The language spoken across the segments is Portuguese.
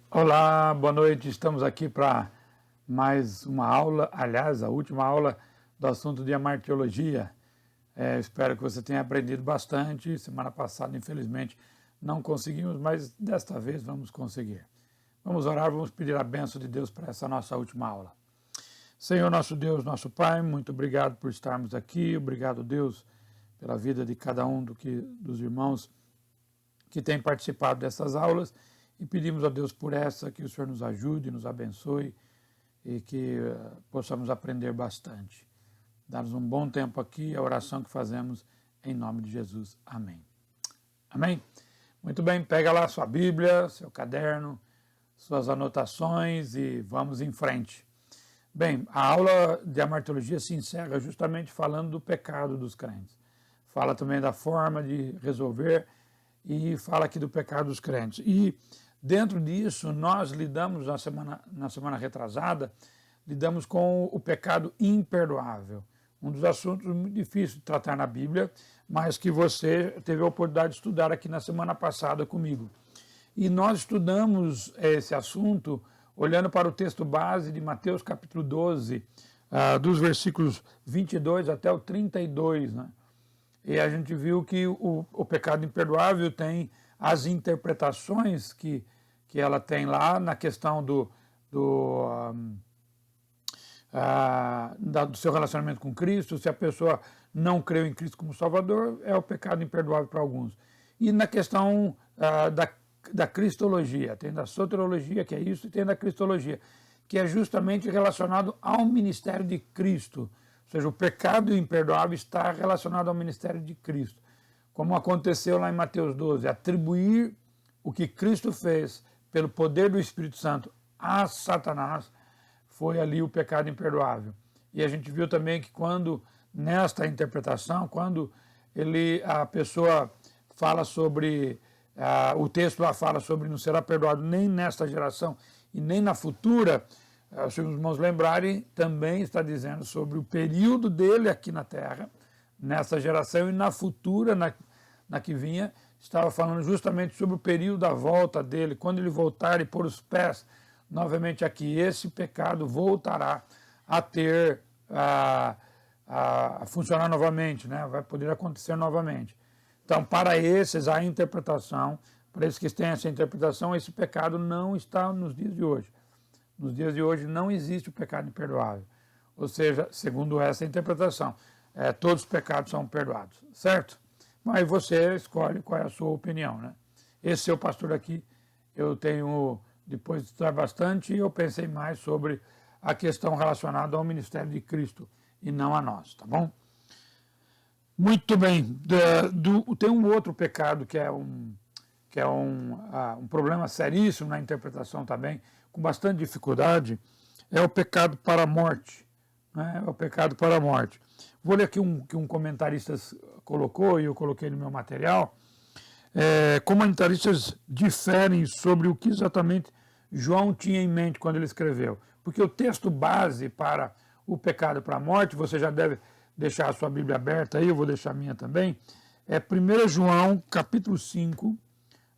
Olá, boa noite. Estamos aqui para mais uma aula, aliás, a última aula do assunto de amartiologia. Espero que você tenha aprendido bastante. Semana passada, infelizmente, não conseguimos, mas desta vez vamos conseguir. Vamos orar, vamos pedir a bênção de Deus para essa nossa última aula. Senhor, nosso Deus, nosso Pai, muito obrigado por estarmos aqui. Obrigado, Deus, pela vida de cada um dos irmãos que tem participado dessas aulas. E pedimos a Deus por essa, que o Senhor nos ajude, nos abençoe e que possamos aprender bastante. Dar-nos um bom tempo aqui, a oração que fazemos em nome de Jesus. Amém. Amém? Muito bem, pega lá sua Bíblia, seu caderno, suas anotações e vamos em frente. Bem, a aula de amartiologia se encerra justamente falando do pecado dos crentes. Fala também da forma de resolver e fala aqui do pecado dos crentes. E dentro disso, nós lidamos, na semana retrasada, lidamos com o pecado imperdoável. Um dos assuntos muito difíceis de tratar na Bíblia, mas que você teve a oportunidade de estudar aqui na semana passada comigo. E nós estudamos esse assunto olhando para o texto base de Mateus capítulo 12, dos versículos 22 até o 32, né? E a gente viu que o pecado imperdoável tem as interpretações que ela tem lá na questão do seu relacionamento com Cristo. Se a pessoa não creu em Cristo como Salvador, é o pecado imperdoável para alguns. E na questão da cristologia, tem da soteriologia, que é isso, e tem da cristologia, que é justamente relacionado ao ministério de Cristo. Ou seja, o pecado imperdoável está relacionado ao ministério de Cristo. Como aconteceu lá em Mateus 12, atribuir o que Cristo fez pelo poder do Espírito Santo a Satanás, foi ali o pecado imperdoável. E a gente viu também que quando, nesta interpretação, quando a pessoa fala sobre, o texto lá fala sobre não será perdoado nem nesta geração e nem na futura, se os irmãos lembrarem, também está dizendo sobre o período dele aqui na Terra, nessa geração, e na futura, na que vinha, estava falando justamente sobre o período da volta dele, quando ele voltar e pôr os pés novamente aqui, esse pecado voltará a ter, a funcionar novamente, né? Vai poder acontecer novamente. Então, para esses, a interpretação, para esses que têm essa interpretação, esse pecado não está nos dias de hoje. Nos dias de hoje não existe o pecado imperdoável. Ou seja, segundo essa interpretação, todos os pecados são perdoados, certo? Mas você escolhe qual é a sua opinião, né? Esse seu pastor aqui, eu tenho, depois de estudar bastante, eu pensei mais sobre a questão relacionada ao ministério de Cristo e não a nós, tá bom? Muito bem. Tem um outro pecado que é um problema seríssimo na interpretação também, com bastante dificuldade, é o pecado para a morte. Né? É o pecado para a morte. Vou ler aqui que um comentarista colocou, e eu coloquei no meu material. Comentaristas diferem sobre o que exatamente João tinha em mente quando ele escreveu. Porque o texto base para o pecado para a morte, você já deve deixar a sua Bíblia aberta aí, eu vou deixar a minha também, é 1 João capítulo 5,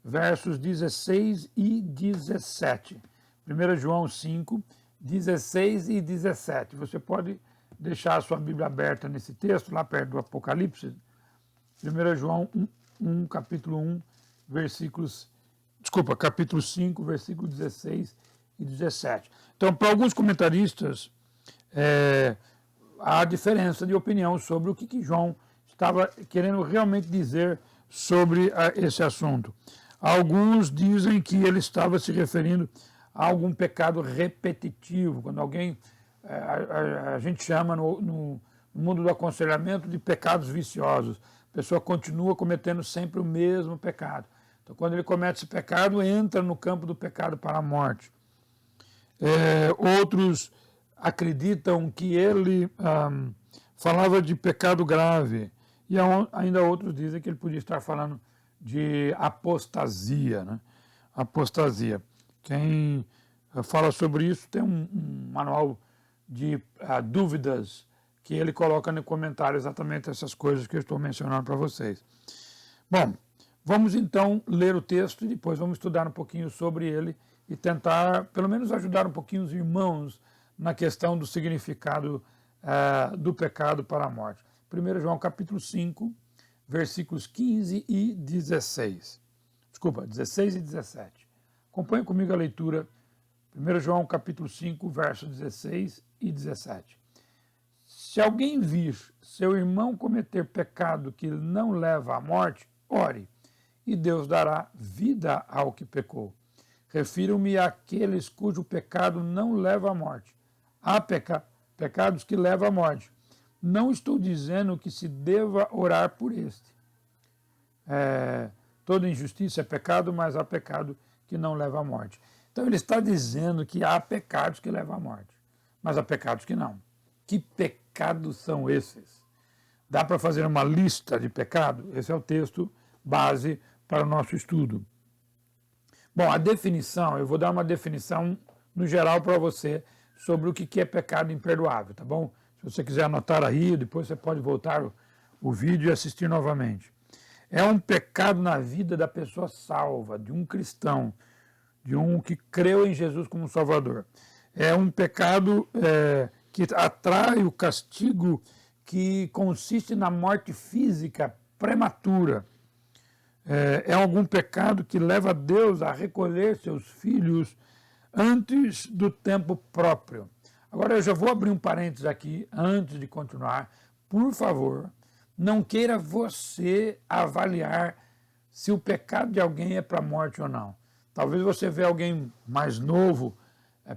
versos 16 e 17. 1 João 5, 16 e 17. Você pode deixar a sua Bíblia aberta nesse texto, lá perto do Apocalipse. 1 João 1, capítulo 1, capítulo 5, versículos 16 e 17. Então, para alguns comentaristas, há diferença de opinião sobre o que João estava querendo realmente dizer sobre esse assunto. Alguns dizem que ele estava se referindo a algum pecado repetitivo, quando alguém, a gente chama no mundo do aconselhamento de pecados viciosos. A pessoa continua cometendo sempre o mesmo pecado. Então, quando ele comete esse pecado, entra no campo do pecado para a morte. Outros acreditam que ele falava de pecado grave, e ainda outros dizem que ele podia estar falando de apostasia, né? Apostasia. Quem fala sobre isso tem um manual de dúvidas que ele coloca no comentário exatamente essas coisas que eu estou mencionando para vocês. Bom, Vamos então ler o texto e depois vamos estudar um pouquinho sobre ele e tentar, pelo menos, ajudar um pouquinho os irmãos na questão do significado do pecado para a morte. 1 João capítulo 5, versículos 15 e 16. Desculpa, 16 e 17. Acompanhe comigo a leitura. 1 João capítulo 5, versos 16 e 17. Se alguém vir seu irmão cometer pecado que não leva à morte, ore, e Deus dará vida ao que pecou. Refiro-me àqueles cujo pecado não leva à morte. Há pecados que levam à morte. Não estou dizendo que se deva orar por este. Toda injustiça é pecado, mas há pecado que não leva à morte. Então ele está dizendo que há pecados que levam à morte, mas há pecados que não. Que pecados são esses? Dá para fazer uma lista de pecados? Esse é o texto base para o nosso estudo. Bom, a definição, eu vou dar uma definição no geral para você sobre o que é pecado imperdoável, tá bom? Se você quiser anotar aí, depois você pode voltar o vídeo e assistir novamente. É um pecado na vida da pessoa salva, de um cristão, de um que creu em Jesus como Salvador. É um pecado que atrai o castigo que consiste na morte física prematura. É algum pecado que leva Deus a recolher seus filhos antes do tempo próprio. Agora eu já vou abrir um parênteses aqui, antes de continuar. Por favor, não queira você avaliar se o pecado de alguém é para a morte ou não. Talvez você vê alguém mais novo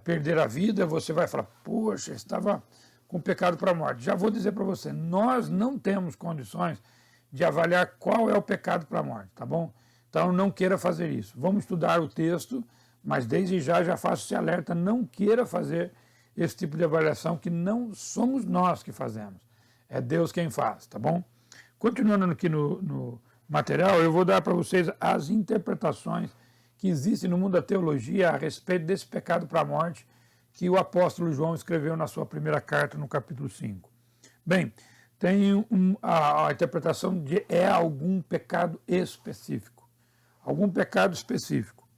perder a vida, você vai falar, poxa, estava com pecado para a morte. Já vou dizer para você, nós não temos condições de avaliar qual é o pecado para a morte, tá bom? Então não queira fazer isso. Vamos estudar o texto, mas desde já faço esse alerta, não queira fazer esse tipo de avaliação que não somos nós que fazemos. É Deus quem faz, tá bom? Continuando aqui no material, eu vou dar para vocês as interpretações que existem no mundo da teologia a respeito desse pecado para a morte que o apóstolo João escreveu na sua primeira carta, no capítulo 5. Bem, tem a interpretação de algum pecado específico. Algum pecado específico.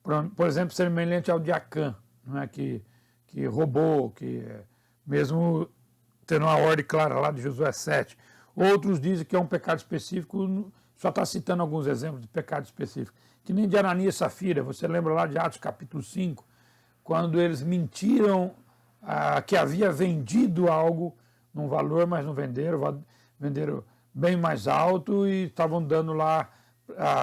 Por exemplo, semelhante ao de Acã, não é? que roubou, que mesmo tendo uma ordem clara lá de Josué 7. Outros dizem que é um pecado específico, só está citando alguns exemplos de pecado específico. Que nem de Ananias e Safira, você lembra lá de Atos capítulo 5, quando eles mentiram que havia vendido algo num valor, mas não venderam, venderam bem mais alto e estavam dando lá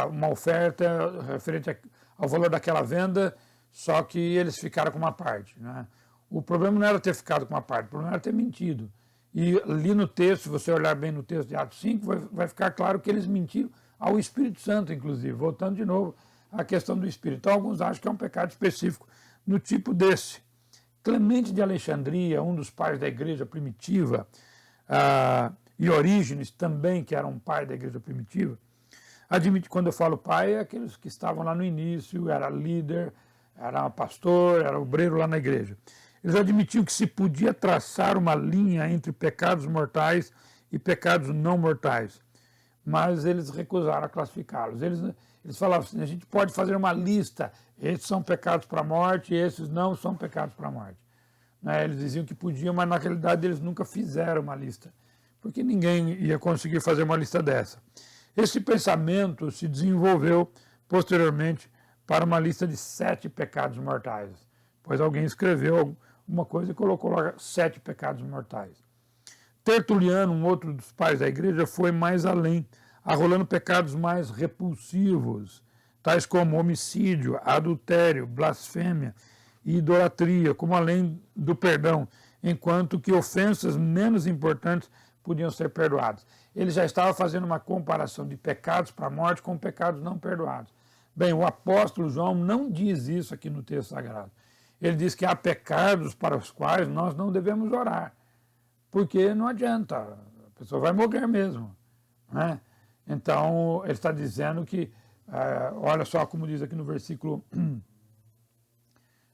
uma oferta referente ao valor daquela venda, só que eles ficaram com uma parte, né? O problema não era ter ficado com uma parte, o problema era ter mentido. E ali no texto, se você olhar bem no texto de Atos 5, vai ficar claro que eles mentiram ao Espírito Santo, inclusive, voltando de novo à questão do Espírito. Então, alguns acham que é um pecado específico no tipo desse. Clemente de Alexandria, um dos pais da igreja primitiva, e Orígenes também, que era um pai da igreja primitiva, admite, quando eu falo pai, é aqueles que estavam lá no início, era líder, era pastor, era obreiro lá na igreja. Eles admitiam que se podia traçar uma linha entre pecados mortais e pecados não mortais, mas eles recusaram a classificá-los. Eles falavam assim, a gente pode fazer uma lista, esses são pecados para a morte, esses não são pecados para a morte. Né? Eles diziam que podiam, mas na realidade eles nunca fizeram uma lista, porque ninguém ia conseguir fazer uma lista dessa. Esse pensamento se desenvolveu posteriormente para uma lista de 7 pecados mortais, pois alguém escreveu uma coisa e colocou lá 7 pecados mortais. Tertuliano, um outro dos pais da igreja, foi mais além, arrolando pecados mais repulsivos, tais como homicídio, adultério, blasfêmia e idolatria, como além do perdão, enquanto que ofensas menos importantes podiam ser perdoadas. Ele já estava fazendo uma comparação de pecados para a morte com pecados não perdoados. Bem, o apóstolo João não diz isso aqui no texto sagrado. Ele diz que há pecados para os quais nós não devemos orar, porque não adianta, a pessoa vai morrer mesmo, né? Então, ele está dizendo que, olha só como diz aqui no versículo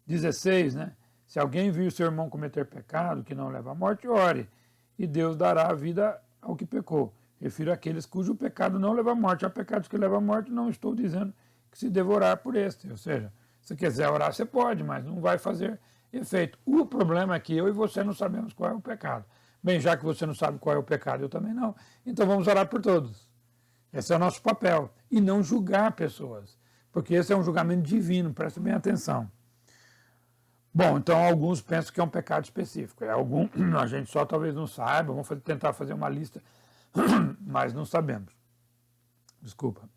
16, né? Se alguém viu seu irmão cometer pecado que não leva à morte, ore, e Deus dará a vida ao que pecou. refiro àqueles cujo pecado não leva à morte. Há pecados que levam à morte, não estou dizendo que se devorar por este. Ou seja, se quiser orar, você pode, mas não vai fazer efeito. O problema é que eu e você não sabemos qual é o pecado. Bem, já que você não sabe qual é o pecado, eu também não. Então vamos orar por todos. Esse é o nosso papel. E não julgar pessoas. Porque esse é um julgamento divino, preste bem atenção. Bom, então alguns pensam que é um pecado específico. A gente só talvez não saiba, vamos tentar fazer uma lista, mas não sabemos. Desculpa.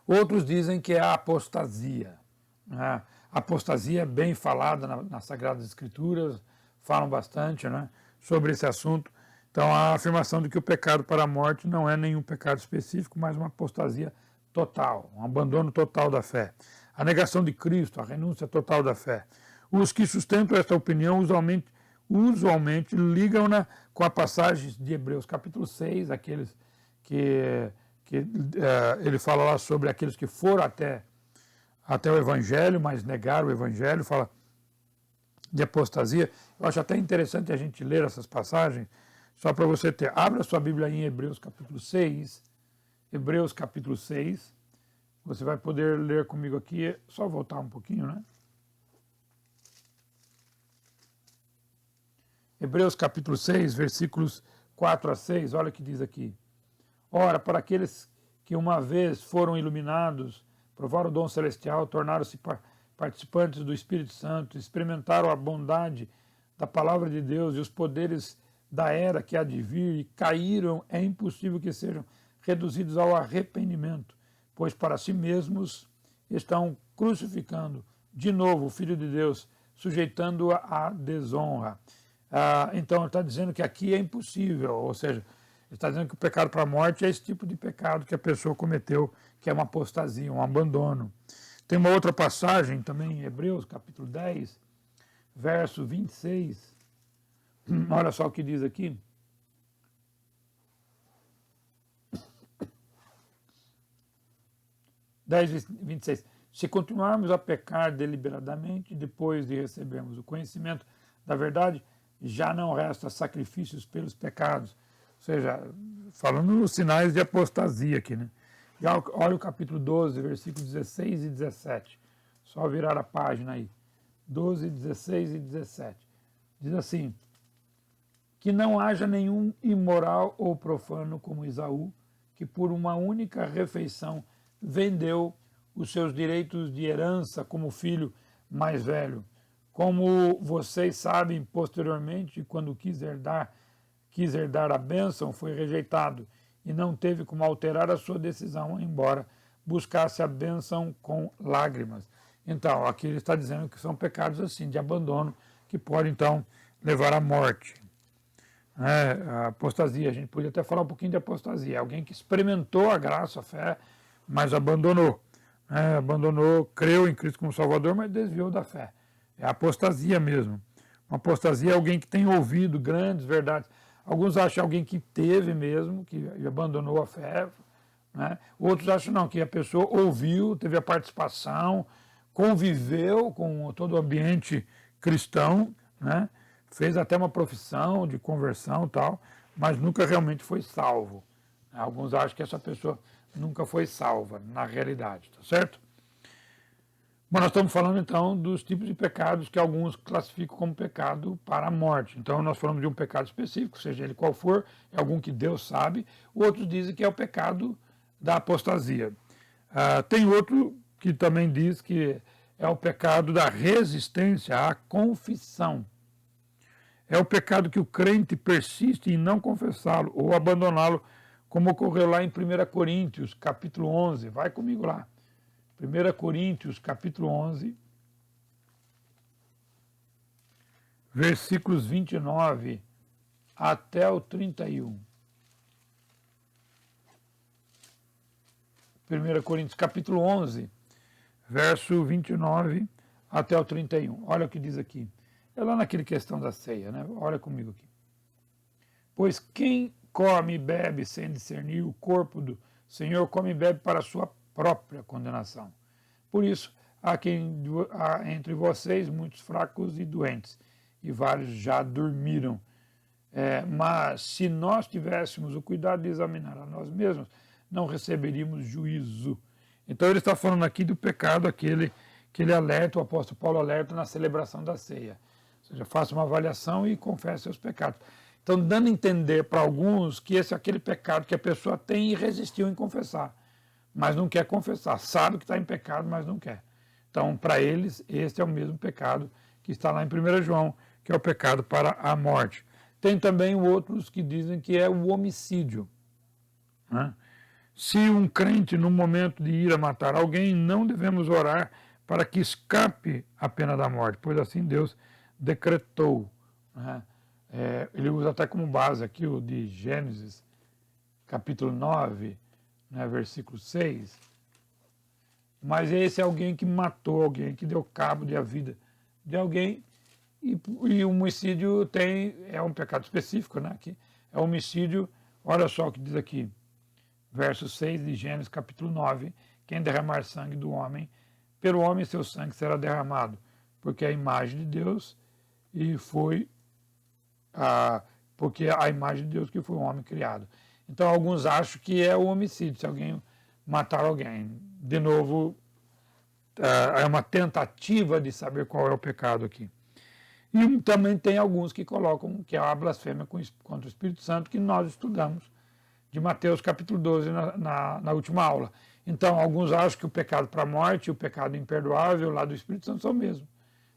Outros dizem que é a apostasia. A apostasia é bem falada nas Sagradas Escrituras, falam bastante, né, sobre esse assunto. Então, a afirmação de que o pecado para a morte não é nenhum pecado específico, mas uma apostasia total, um abandono total da fé. A negação de Cristo, a renúncia total da fé. Os que sustentam esta opinião usualmente ligam-na com a passagem de Hebreus capítulo 6, aqueles que ele fala lá sobre aqueles que foram até o Evangelho, mas negaram o Evangelho, fala de apostasia. Eu acho até interessante a gente ler essas passagens, só para você ter. Abra sua Bíblia em Hebreus capítulo 6, Hebreus capítulo 6, você vai poder ler comigo aqui, só voltar um pouquinho, né? Hebreus capítulo 6, versículos 4 a 6, olha o que diz aqui. Ora, para aqueles que uma vez foram iluminados, provaram o dom celestial, tornaram-se participantes do Espírito Santo, experimentaram a bondade da palavra de Deus e os poderes da era que há de vir e caíram, é impossível que sejam reduzidos ao arrependimento, pois para si mesmos estão crucificando de novo o Filho de Deus, sujeitando-o à desonra. Então ele está dizendo que aqui é impossível, ou seja, ele está dizendo que o pecado para a morte é esse tipo de pecado que a pessoa cometeu, que é uma apostasia, um abandono. Tem uma outra passagem também em Hebreus, capítulo 10, verso 26. Olha só o que diz aqui. (10, 26). Se continuarmos a pecar deliberadamente, depois de recebermos o conhecimento da verdade, já não resta sacrifícios pelos pecados. Ou seja, falando nos sinais de apostasia aqui, né? E olha o capítulo 12, versículos 16 e 17. Só virar a página aí. 12, 16 e 17. Diz assim: que não haja nenhum imoral ou profano como Esaú, que por uma única refeição vendeu os seus direitos de herança como filho mais velho. Como vocês sabem, posteriormente, quando quis herdar a bênção, foi rejeitado e não teve como alterar a sua decisão, embora buscasse a bênção com lágrimas. Então, aqui ele está dizendo que são pecados assim, de abandono, que podem, então, levar à morte. A apostasia, a gente podia até falar um pouquinho de apostasia. Alguém que experimentou a graça, a fé, mas abandonou. Abandonou, creu em Cristo como Salvador, mas desviou da fé. É a apostasia mesmo. Uma apostasia é alguém que tem ouvido grandes verdades. Alguns acham alguém que teve mesmo, que abandonou a fé, né? Outros acham não, que a pessoa ouviu, teve a participação, conviveu com todo o ambiente cristão, né? Fez até uma profissão de conversão e tal, mas nunca realmente foi salvo. Alguns acham que essa pessoa nunca foi salva, na realidade, tá certo? Bom, nós estamos falando então dos tipos de pecados que alguns classificam como pecado para a morte. Então nós falamos de um pecado específico, seja ele qual for, é algum que Deus sabe. Outros dizem que é o pecado da apostasia. Tem outro que também diz que é o pecado da resistência à confissão. É o pecado que o crente persiste em não confessá-lo ou abandoná-lo, como ocorreu lá em 1 Coríntios, capítulo 11. Vai comigo lá. 1 Coríntios, capítulo 11, versículos 29 até o 31. 1 Coríntios, capítulo 11, verso 29 até o 31. Olha o que diz aqui. É lá naquele questão da ceia, né? Olha comigo aqui. Pois quem come e bebe sem discernir o corpo do Senhor, come e bebe para a sua própria condenação. Por isso, há entre vocês muitos fracos e doentes, e vários já dormiram. Mas se nós tivéssemos o cuidado de examinar a nós mesmos, não receberíamos juízo. Então ele está falando aqui do pecado, aquele que ele alerta, o apóstolo Paulo alerta na celebração da ceia. Ou seja, faça uma avaliação e confesse seus pecados. Então, dando a entender para alguns que esse é aquele pecado que a pessoa tem e resistiu em confessar, mas não quer confessar. Sabe que está em pecado, mas não quer. Então, para eles, esse é o mesmo pecado que está lá em 1 João, que é o pecado para a morte. Tem também outros que dizem que é o homicídio. Né? Se um crente, no momento de ir a matar alguém, não devemos orar para que escape a pena da morte, pois assim Deus decretou. Né? Ele usa até como base aqui o de Gênesis, capítulo 9, né, versículo 6. Mas esse é alguém que matou alguém, que deu cabo da vida de alguém. E o homicídio é um pecado específico, né? Que é homicídio, olha só o que diz aqui, verso 6 de Gênesis capítulo 9, quem derramar sangue do homem, pelo homem seu sangue será derramado, porque é a imagem de Deus e porque a imagem de Deus que foi o homem criado. Então alguns acham que é o homicídio, se alguém matar alguém. De novo, é uma tentativa de saber qual é o pecado aqui. E também tem alguns que colocam que é a blasfêmia contra o Espírito Santo, que nós estudamos de Mateus capítulo 12 na última aula. Então, alguns acham que o pecado para a morte e o pecado imperdoável lá do Espírito Santo são o mesmo.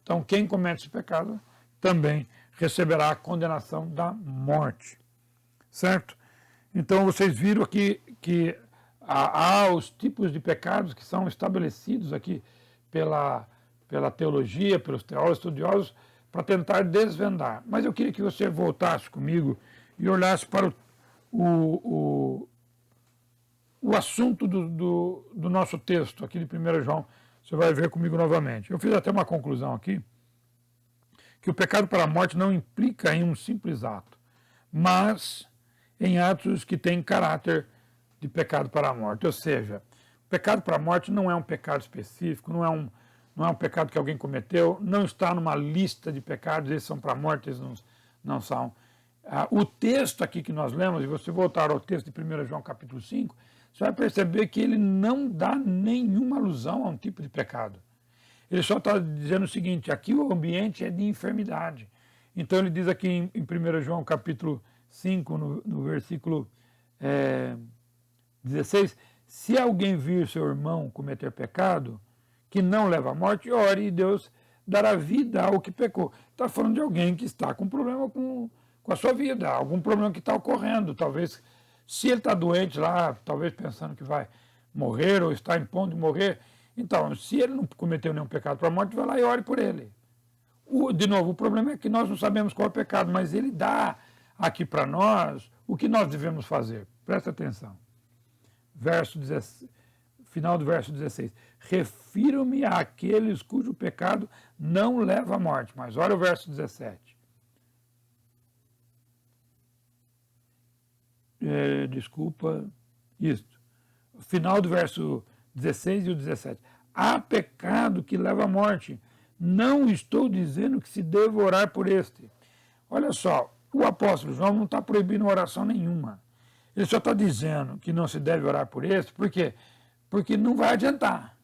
Então, quem comete esse pecado também receberá a condenação da morte. Certo? Então, vocês viram aqui que há os tipos de pecados que são estabelecidos aqui pela teologia, pelos teólogos estudiosos, para tentar desvendar. Mas eu queria que você voltasse comigo e olhasse para o assunto do nosso texto aqui de 1 João. Você vai ver comigo novamente. Eu fiz até uma conclusão aqui, que o pecado para a morte não implica em um simples ato, mas em atos que têm caráter de pecado para a morte. Ou seja, o pecado para a morte não é um pecado específico, não é um pecado que alguém cometeu, não está numa lista de pecados, esses são para a morte, esses não são. O texto aqui que nós lemos, e você voltar ao texto de 1 João capítulo 5, você vai perceber que ele não dá nenhuma alusão a um tipo de pecado. Ele só está dizendo o seguinte, aqui o ambiente é de enfermidade. Então ele diz aqui em 1 João capítulo 5, no versículo 16, se alguém vir seu irmão cometer pecado, que não leva à morte, ore e Deus dará vida ao que pecou. Está falando de alguém que está com problema com a sua vida, algum problema que está ocorrendo. Talvez, se ele está doente lá, talvez pensando que vai morrer ou está em ponto de morrer, então, se ele não cometeu nenhum pecado para a morte, vai lá e ore por ele. De novo, o problema é que nós não sabemos qual é o pecado, mas ele dá aqui para nós o que nós devemos fazer. Presta atenção. Final do verso 16. Refiro-me àqueles cujo pecado não leva à morte. Mas olha o verso 17. Final do verso 16 e o 17. Há pecado que leva à morte. Não estou dizendo que se deva orar por este. Olha só, o apóstolo João não está proibindo oração nenhuma. Ele só está dizendo que não se deve orar por este, por quê? Porque não vai adiantar.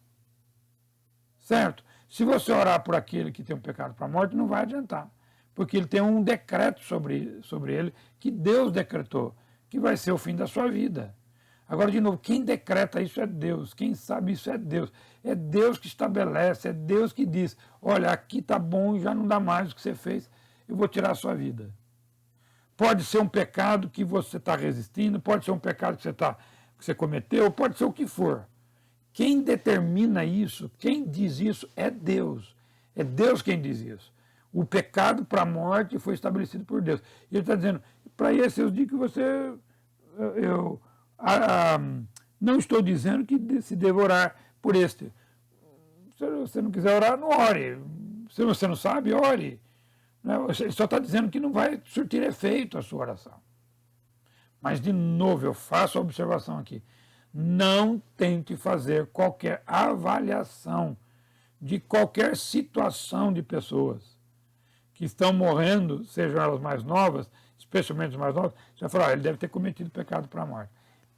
Certo? Se você orar por aquele que tem um pecado para a morte, não vai adiantar. Porque ele tem um decreto sobre ele, que Deus decretou, que vai ser o fim da sua vida. Agora, de novo, quem decreta isso é Deus, quem sabe isso é Deus. É Deus que estabelece, é Deus que diz, olha, aqui está bom e já não dá mais o que você fez, eu vou tirar a sua vida. Pode ser um pecado que você está resistindo, pode ser um pecado que você cometeu, pode ser o que for. Quem determina isso, quem diz isso é Deus. É Deus quem diz isso. O pecado para a morte foi estabelecido por Deus. E ele está dizendo, para esse eu digo que você... não estou dizendo que se deve orar por este. Se você não quiser orar, não ore. Se você não sabe, ore. Ele só está dizendo que não vai surtir efeito a sua oração. Mas, de novo, eu faço a observação aqui. Não tente fazer qualquer avaliação de qualquer situação de pessoas que estão morrendo, sejam elas mais novas, especialmente os mais novos, você vai falar, ele deve ter cometido pecado para a morte.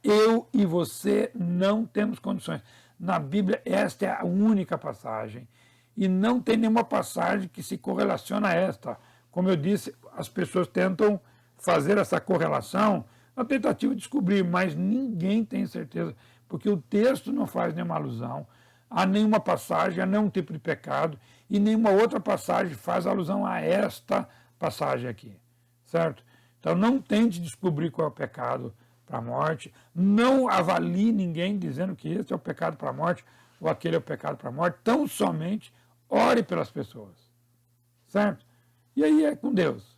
Eu e você não temos condições. Na Bíblia, esta é a única passagem. E não tem nenhuma passagem que se correlaciona a esta. Como eu disse, as pessoas tentam fazer essa correlação na tentativa de descobrir, mas ninguém tem certeza, porque o texto não faz nenhuma alusão a nenhuma passagem, a nenhum tipo de pecado, e nenhuma outra passagem faz alusão a esta passagem aqui, certo? Então não tente descobrir qual é o pecado para a morte, não avalie ninguém dizendo que esse é o pecado para a morte ou aquele é o pecado para a morte, tão somente ore pelas pessoas, certo? E aí é com Deus.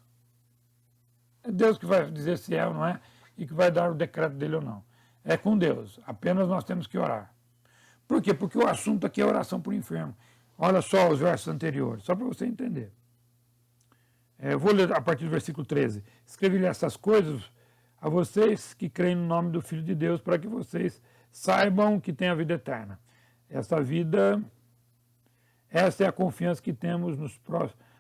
É Deus que vai dizer se é ou não é e que vai dar o decreto dele ou não. É com Deus, apenas nós temos que orar. Por quê? Porque o assunto aqui é oração por enfermo. Olha só os versos anteriores, só para você entender. Eu vou ler a partir do versículo 13. Escrevi-lhe essas coisas a vocês que creem no nome do Filho de Deus, para que vocês saibam que tem a vida eterna. Essa é a confiança que temos nos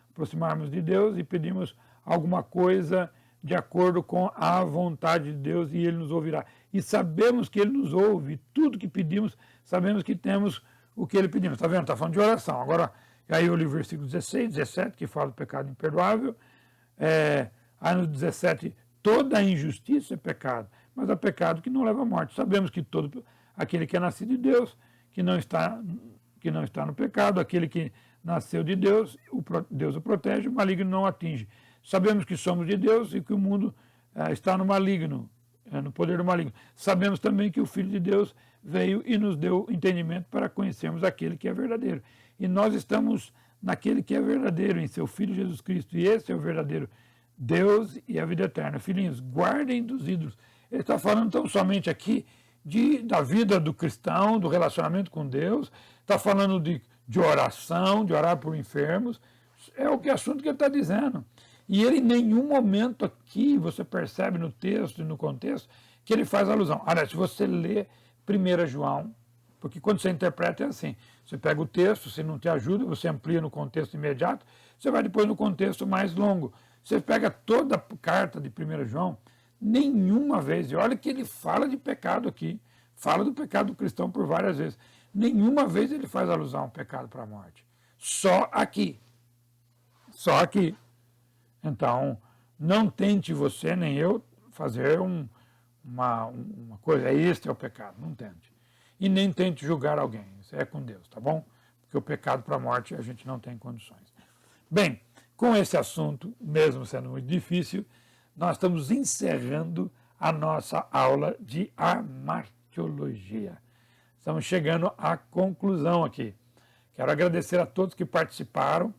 aproximarmos de Deus e pedimos alguma coisa de acordo com a vontade de Deus e Ele nos ouvirá. E sabemos que Ele nos ouve, tudo que pedimos, sabemos que temos o que Ele pedimos. Está vendo? Está falando de oração. Agora, aí eu li o versículo 16, 17, que fala do pecado imperdoável. Aí no 17, toda injustiça é pecado, mas há pecado que não leva à morte. Sabemos que todo aquele que é nascido de Deus, que não está no pecado, aquele que nasceu de Deus, Deus o protege, o maligno não o atinge. Sabemos que somos de Deus e que o mundo está no maligno, no poder do maligno. Sabemos também que o Filho de Deus veio e nos deu entendimento para conhecermos aquele que é verdadeiro. E nós estamos naquele que é verdadeiro, em seu Filho Jesus Cristo. E esse é o verdadeiro Deus e a vida eterna. Filhinhos, guardem dos ídolos. Ele está falando tão somente aqui da vida do cristão, do relacionamento com Deus, está falando de oração, de orar por enfermos. É o assunto que ele está dizendo. E ele em nenhum momento aqui, você percebe no texto e no contexto, que ele faz alusão. Aliás, se você lê 1 João, porque quando você interpreta é assim, você pega o texto, se não te ajuda, você amplia no contexto imediato, você vai depois no contexto mais longo. Você pega toda a carta de 1 João, nenhuma vez, e olha que ele fala de pecado aqui, fala do pecado do cristão por várias vezes, nenhuma vez ele faz alusão ao pecado para a morte. Só aqui. Só aqui. Então, não tente você, nem eu, fazer uma coisa, este é o pecado, não tente. E nem tente julgar alguém, isso é com Deus, tá bom? Porque o pecado para a morte a gente não tem condições. Bem, com esse assunto, mesmo sendo muito difícil, nós estamos encerrando a nossa aula de amartiologia. Estamos chegando à conclusão aqui. Quero agradecer a todos que participaram,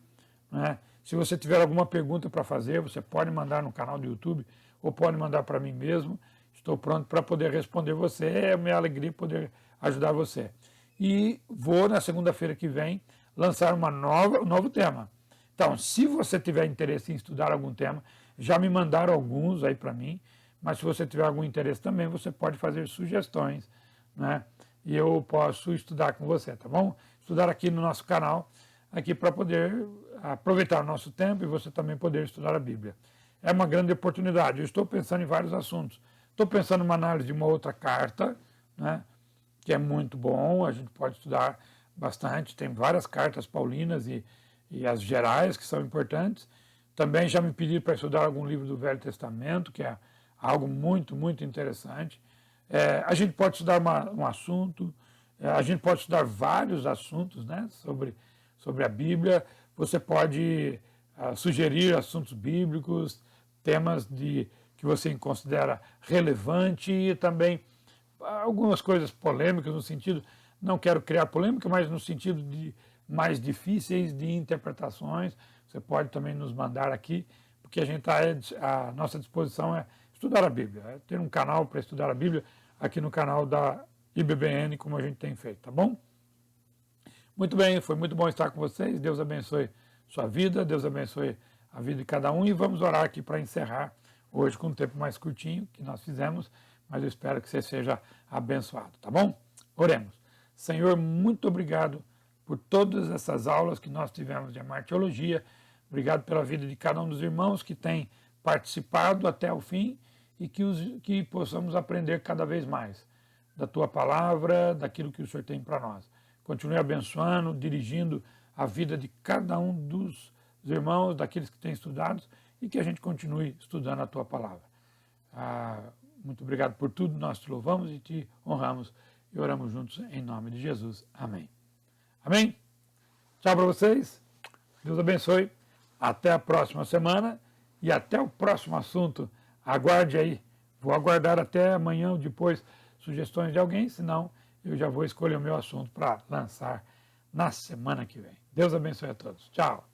né? Se você tiver alguma pergunta para fazer, você pode mandar no canal do YouTube ou pode mandar para mim mesmo. Estou pronto para poder responder você. É minha alegria poder ajudar você. E vou, na segunda-feira que vem, lançar um novo tema. Então, se você tiver interesse em estudar algum tema, já me mandaram alguns aí para mim, mas se você tiver algum interesse também, você pode fazer sugestões, né? E eu posso estudar com você, tá bom? Estudar aqui no nosso canal, aqui para poder aproveitar o nosso tempo e você também poder estudar a Bíblia. É uma grande oportunidade. Eu estou pensando em vários assuntos. Estou pensando em uma análise de uma outra carta, né, que é muito bom, a gente pode estudar bastante. Tem várias cartas paulinas e as gerais que são importantes. Também já me pediram para estudar algum livro do Velho Testamento, que é algo muito, muito interessante. A gente pode estudar um assunto, a gente pode estudar vários assuntos, né, sobre a Bíblia. Você pode sugerir assuntos bíblicos, temas que você considera relevante e também algumas coisas polêmicas no sentido, não quero criar polêmica, mas no sentido de mais difíceis de interpretações. Você pode também nos mandar aqui, porque a nossa disposição é estudar a Bíblia, é ter um canal para estudar a Bíblia aqui no canal da IBBN, como a gente tem feito, tá bom? Muito bem, foi muito bom estar com vocês. Deus abençoe sua vida, Deus abençoe a vida de cada um. E vamos orar aqui para encerrar hoje com um tempo mais curtinho que nós fizemos, mas eu espero que você seja abençoado, tá bom? Oremos. Senhor, muito obrigado por todas essas aulas que nós tivemos de amartiologia. Obrigado pela vida de cada um dos irmãos que tem participado até o fim e que possamos aprender cada vez mais da tua palavra, daquilo que o Senhor tem para nós. Continue abençoando, dirigindo a vida de cada um dos irmãos, daqueles que têm estudado, e que a gente continue estudando a tua palavra. Muito obrigado por tudo, nós te louvamos e te honramos e oramos juntos em nome de Jesus. Amém. Amém? Tchau para vocês. Deus abençoe. Até a próxima semana e até o próximo assunto. Aguarde aí. Vou aguardar até amanhã ou depois sugestões de alguém, senão eu já vou escolher o meu assunto para lançar na semana que vem. Deus abençoe a todos. Tchau.